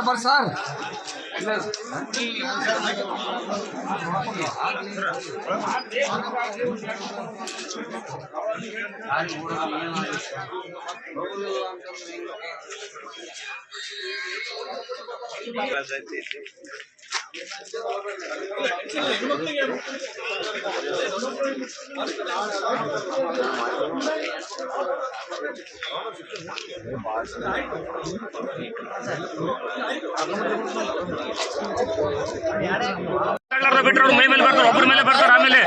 ಬರ್ರಿ ಸರ್. ಬಿಟ್ಟರು ಮೈ ಮೇಲೆ ಬರ್ತಾರೆ, ಒಬ್ಬರ ಮೇಲೆ ಬರ್ತಾರೆ. ಆಮೇಲೆ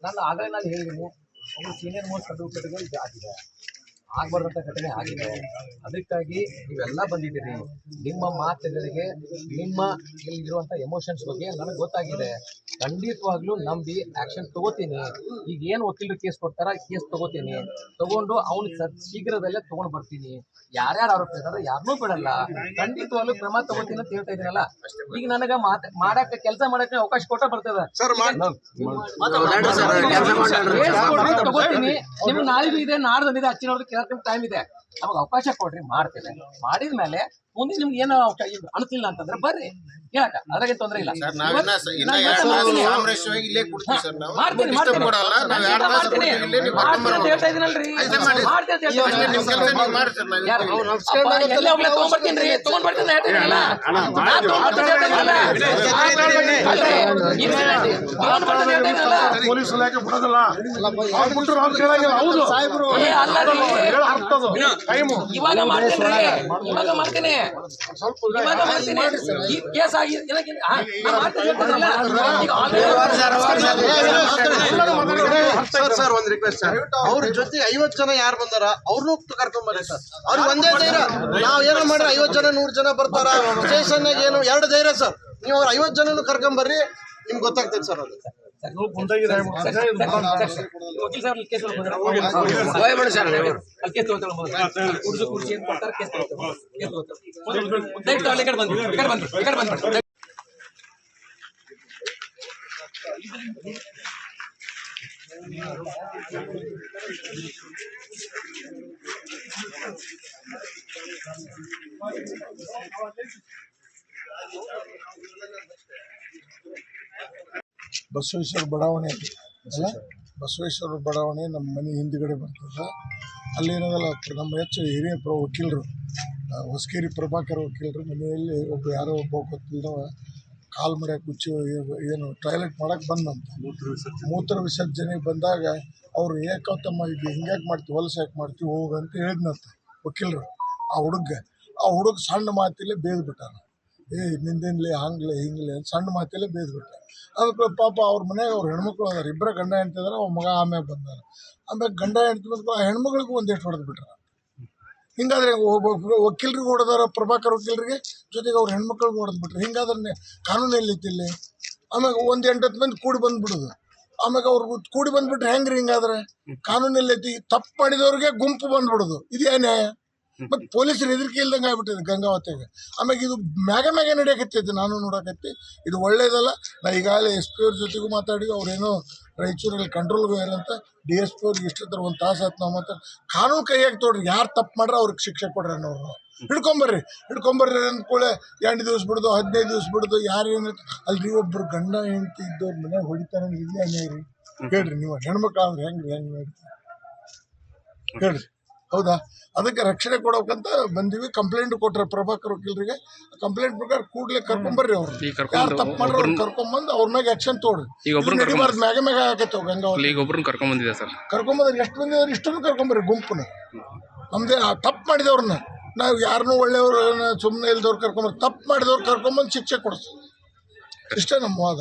ನಾನು ಆಗಲೇ ನಾನು ಹೇಳಿದ್ದೀನಿ, ಒಬ್ಬರು ಸೀನಿಯರ್ ಮೋಸ್ಟ್ ಅಡ್ವೊಕೇಟ್ಗಳು ಇದು ಆಗಿದೆ, ಆಗ್ಬಾರ್ದಂಥ ಘಟನೆ ಆಗಿದೆ. ಅದಕ್ಕಾಗಿ ನೀವೆಲ್ಲ ಬಂದಿದ್ದೀರಿ. ನಿಮ್ಮ ಮಾತುಗಳಿಗೆ, ನಿಮ್ಮ ಇಲ್ಲಿರುವಂಥ ಎಮೋಷನ್ಸ್ ಬಗ್ಗೆ ನನಗೆ ಗೊತ್ತಾಗಿದೆ. ಖಂಡಿತವಾಗ್ಲೂ ನಂಬಿ ಆ್ಯಕ್ಷನ್ ತಗೋತೀನಿ. ಈಗ ಏನು ವಕೀಲರು ಕೇಸ್ ಕೊಡ್ತಾರ, ಕೇಸ್ ತಗೋತೀನಿ. ತಗೊಂಡು ಅವ್ನಿಗೆ ಶೀಘ್ರದಲ್ಲೇ ತೊಗೊಂಡು ಬರ್ತೀನಿ. ಯಾರ್ಯಾರು ಆರೋಪ ಇದ್ದಾರೆ ಯಾರನ್ನೂ ಬಿಡಲ್ಲ. ಖಂಡಿತವಾಗ್ಲೂ ಕ್ರಮ ತಗೋತೀನಿ ಅಂತ ಹೇಳ್ತಾ ಇದ್ದೀನಲ್ಲ. ಈಗ ನನಗೆ ಮಾಡಕ್ಕೆ ಕೆಲಸ ಮಾಡಕ್ಕೆ ಅವಕಾಶ ಕೊಟ್ಟ ಬರ್ತದೆ. ತಗೋತೀನಿ. ನಿಮ್ಗೆ ನಾಳೆಗೂ ಇದೆ, ನಾಡ್ದು ಇದೆ, ಹಚ್ಚಿನವ್ರಿಗೆ ಟೈಮ್ ಇದೆ. ನಮಗೆ ಅವಕಾಶ ಕೊಡ್ರಿ, ಮಾಡ್ತೇನೆ. ಮಾಡಿದ್ಮೇಲೆ ಮುಂದೆ ನಿಮ್ಗೆ ಏನೋ ಅನ್ಸಿಲ್ಲ ಅಂತಂದ್ರೆ ಬರ್ರಿ ಹೇಳಕ, ಅದ್ರಾಗೆ ತೊಂದ್ರೆ ಇಲ್ಲ. ಹೇಳ್ತಾ ಇದೀನಲ್ರಿ, ಪೊಲೀಸ್ ಇಲಾಖೆ ಬಿಡೋದಲ್ಲ. ಇವಾಗ ಮಾಡ್ತೇನೆ. ಕೇಸ್ ಸರ್ ಒಂದ್ ರಿಕ್ವೆಸ್ಟ್ ಸರ್, ಅವ್ರ ಜೊತೆ 50 ಜನ ಯಾರು ಬಂದಾರ ಅವ್ರನ್ನೂ ಕರ್ಕೊಂಡ್ ಬರ್ರಿ ಸರ್. ಅವ್ರಿಗೆ ಒಂದೇ ಧೈರ್ಯ, ನಾವ್ ಏನೋ ಮಾಡ್ರೆ 50 ಜನ 100 ಜನ ಬರ್ತಾರ ಸ್ಟೇಷನ್ ಏನು 2 ಧೈರ್ಯ ಸರ್. ನೀವು ಅವ್ರ 50 ಜನನು ಕರ್ಕೊಂಡ್ ಬರ್ರಿ, ನಿಮ್ಗೆ ಗೊತ್ತಾಗ್ತದೆ ಸರ್. ಅದು ಬಸವೇಶ್ವರ ಬಡಾವಣೆ ಅಲ್ಲ, ಬಸವೇಶ್ವರ ಬಡಾವಣೆ ನಮ್ಮ ಮನೆ ಹಿಂದ್ಗಡೆ ಬರ್ತದೆ. ಅಲ್ಲೇನದಲ್ಲ, ನಮ್ಮ ಹೆಚ್ಚು ಹಿರಿಯ ವಕೀಲರು, ಹೊಸಕೇರಿ ಪ್ರಭಾಕರ್ ವಕೀಲರು ಮನೆಯಲ್ಲಿ ಯಾರೋ ಒಬ್ಬ ಗೊತ್ತಿಲ್ಲದವ ಕಾಲು ಮಡ್ಯಾಕೆ ಹುಚ್ಚು ಏನು ಟಾಯ್ಲೆಟ್ ಮಾಡಕ್ಕೆ ಬಂದಂತ. ಮೂತ್ರ ವಿಸರ್ಜನೆಗೆ ಬಂದಾಗ ಅವ್ರು ಏಕತ್ತಮ್ಮ ಇದು ಹಿಂಗ್ಯಾಕೆ ಮಾಡ್ತೀವಿ, ಹೊಲಸು ಯಾಕೆ ಮಾಡ್ತೀವಿ ಹೋಗಂತ ಹೇಳಿದ್ನಂತ ವಕೀಲರು. ಆ ಹುಡುಗ ಸಣ್ಣ ಮಾತಿಲ್ಲೇ ಬೇದ್ಬಿಟ್ಟಾನ. ನಿಂದಿನ್ಲಿ ಹಂಗ್ಲೆ ಹಿಂಗ್ಲೆ ಅಂತ ಸಣ್ಣ ಮಾತಲ್ಲೇ ಬೇದ್ಬಿಟ್ಟ. ಅದಕ್ಕೆ ಪಾಪ ಅವ್ರ ಮನೆಯಾಗ ಅವ್ರು ಹೆಣ್ಮಕ್ಳು ಅದಾರ, ಇಬ್ಬರ ಗಂಡ ಹೆಂಡ್ತಿದಾರೆ. ಅವ್ರ ಮಗ ಆಮ್ಯಾಗ ಬಂದಾರ. ಆಮ್ಯಾಗ ಗಂಡ ಹೆಂಡ್ತಿ ಬಂದು ಆ ಹೆಣ್ಮಕ್ಳಿಗೂ ಒಂದೇಟು ಹೊಡೆದು ಬಿಟ್ರ. ಹಿಂಗಾದ್ರೆ ವಕೀಲರಿಗೆ ಹೊಡೆದಾರ, ಪ್ರಭಾಕರ್ ವಕೀಲರಿಗೆ, ಜೊತೆಗೆ ಅವ್ರ ಹೆಣ್ಮಕ್ಳಿಗೂ ಹೊಡೆದು ಬಿಟ್ರು. ಹಿಂಗಾದ್ರೆ ಕಾನೂನು ಎಲ್ಲಿತ್ತಿಲ್ಲಿ? ಆಮ್ಯಾಗ 1-8 ಮಂದಿ ಕೂಡಿ ಬಂದ್ಬಿಡೋದು. ಆಮ್ಯಾಗ ಅವ್ರು ಕೂಡಿ ಬಂದ್ಬಿಟ್ರೆ ಹೆಂಗ್ರಿ? ಹಿಂಗಾದ್ರೆ ಕಾನೂನು ಎಲ್ಲೈತಿ? ತಪ್ಪು ಮಾಡಿದವ್ರಿಗೆ ಗುಂಪು ಬಂದ್ಬಿಡೋದು. ಇದೇ ನ್ಯಾಯ? ಮತ್ತು ಪೊಲೀಸರು ಹೆದರಿಕೆ ಇಲ್ದಂಗೆ ಆಗ್ಬಿಟ್ಟಿದೆ ಗಂಗಾವತಿಗೆ. ಆಮ್ಯಾಗ ಇದು ಮ್ಯಾಗ ನಡೆಯಕತ್ತೈತಿ, ನಾನು ನೋಡಕತ್ತಿ. ಇದು ಒಳ್ಳೇದಲ್ಲ. ನಾ ಈಗಾಗಲೇ SP ಅವ್ರ ಜೊತೆಗೂ ಮಾತಾಡಿ, ಅವ್ರೇನೋ ರಾಯಚೂರಲ್ಲಿ ಕಂಟ್ರೋಲ್ಗೆ ಹೋಗ್ಯಾರಂತ. DSP ಅವ್ರಿಗೆ ಇಷ್ಟೊತ್ತರ 1 ತಾಸು ಆಯ್ತು ನಾವು ಮಾತಾಡಿ. ಕಾನೂನು ಕೈಯಾಗಿ ತೊಡ್ರಿ, ಯಾರು ತಪ್ಪು ಮಾಡ್ರೆ ಅವ್ರಿಗೆ ಶಿಕ್ಷೆ ಕೊಡ್ರಿ ಅನ್ನೋರು. ಹಿಡ್ಕೊಂಬರ್ರಿ ಅಂದ್ಕೊಳ್ಳೆ 2 ದಿವಸ ಬಿಡೋದು, 15 ದಿವಸ ಬಿಡೋದು. ಯಾರೇನು ಅಲ್ರಿ, ಒಬ್ರು ಗಂಡ ಹೆಂಡತಿ ಇದ್ದವ್ರ ಮನೆಯಾಗ ಹೊಡಿತಾರ, ಇಲ್ಲೇ ಅನ್ಯಾಯ ರೀ. ಹೇಳ್ರಿ, ನೀವು ಹೆಣ್ಮಕ್ಳು ಅಂದ್ರೆ ಹೆಂಗೆ ನೋಡ್ತೀವಿ ಹೇಳ್ರಿ, ಹೌದಾ? ಅದಕ್ಕೆ ರಕ್ಷಣೆ ಕೊಡಬೇಕಂತ ಬಂದೀವಿ. ಕಂಪ್ಲೇಂಟ್ ಕೊಟ್ರೆ ಪ್ರಭಾಕರ್ ವಕೀಲರಿಗೆ. ಕಂಪ್ಲೇಂಟ್ ಪ್ರಕಾರ ಕೂಡಲೇ ಕರ್ಕೊಂಬರ್ರಿ. ಅವ್ರು ಯಾರು ತಪ್ಪು ಮಾಡ್ರೆ ಅವ್ರು ಕರ್ಕೊಂಬಂದು ಅವ್ರ ಮ್ಯಾಗ ಆಕ್ಷನ್ ತೋಡ್ರಿ. ನಡಿಬಾರ್ದು, ಮ್ಯಾಗ ಆಗತ್ತವ ಗಂಗಾವತಿ. ಕರ್ಕೊಂಬಂದ್ರೆ ಎಷ್ಟು ಮಂದಿ ಅವ್ರು ಇಷ್ಟನ್ನು ಕರ್ಕೊಂಬರ್ರಿ ಗುಂಪನ್ನ. ನಮ್ದೇ ತಪ್ಪು ಮಾಡಿದವ್ರನ್ನ ನಾವು ಯಾರನ್ನೂ ಒಳ್ಳೆಯವ್ರನ್ನ ಸುಮ್ಮನೆ ಇಲ್ದವ್ರು ಕರ್ಕೊಂಬರ್ರಿ. ತಪ್ಪು ಮಾಡಿದವ್ರು ಕರ್ಕೊಂಬಂದು ಶಿಕ್ಷೆ ಕೊಡಿಸ್ತೀವಿ. ಇಷ್ಟೇ ನಮ್ಮ ವಾದ.